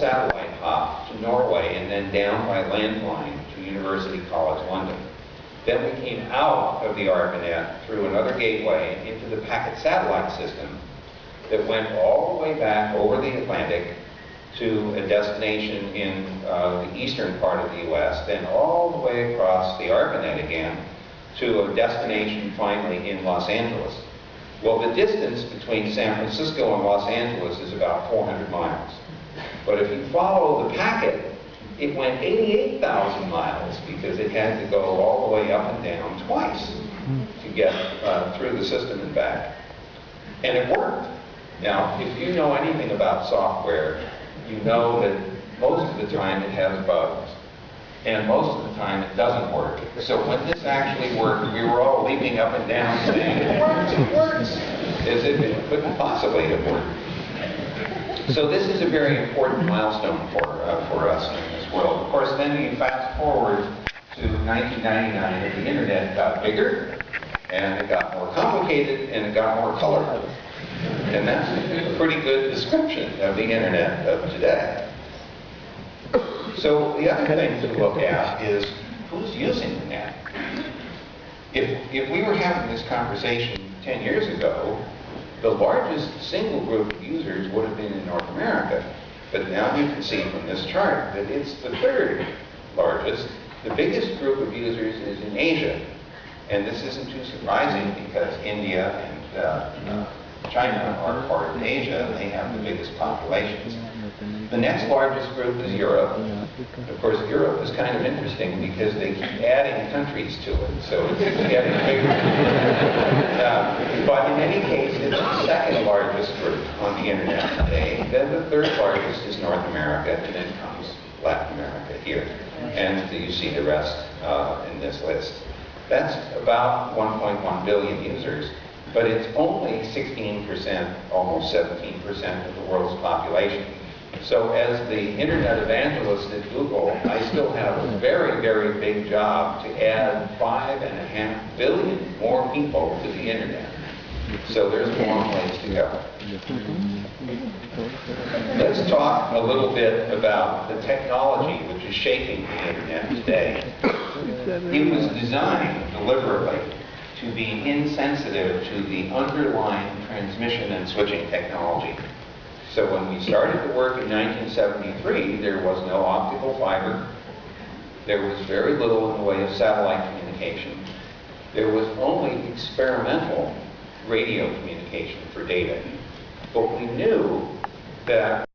satellite hop to Norway and then down by landline to University College London. Then we came out of the ARPANET through another gateway into the packet satellite system that went all the way back over the Atlantic to a destination in the eastern part of the US, then all the way across the ARPANET again to a destination finally in Los Angeles. Well, the distance between San Francisco and Los Angeles is about 400 miles. But if you follow the packet, it went 88,000 miles because it had to go all the way up and down twice to get through the system and back. And it worked. Now, if you know anything about software, you know that most of the time it has bugs. And most of the time it doesn't work. So when this actually worked, we were all leaping up and down saying, it works, as if it couldn't possibly have worked. So this is a very important milestone for us in this world. Of course, then you fast forward to 1999, and the internet got bigger, and it got more complicated, and it got more colorful. And that's a pretty good description of the internet of today. So the other thing to look at is who's using the net. If we were having this conversation 10 years ago, the largest single group of users would have been in North America. But now you can see from this chart that it's the third largest. The biggest group of users is in Asia. And this isn't too surprising because India and China are part of Asia, and they have the biggest populations. The next largest group is Europe. Of course, Europe is kind of interesting because they keep adding countries to it, so it's getting bigger. But in any case, it's the second largest group on the internet today. Then the third largest is North America, and then comes Latin America here. And you see the rest in this list. That's about 1.1 billion users. But it's only 16%, almost 17% of the world's population. So as the internet evangelist at Google, I still have a very, very big job to add 5.5 billion more people to the internet. So there's a long ways to go. Let's talk a little bit about the technology which is shaping the internet today. It was designed deliberately to be insensitive to the underlying transmission and switching technology. So when we started to work in 1973, there was no optical fiber. There was very little in the way of satellite communication. There was only experimental radio communication for data. But we knew that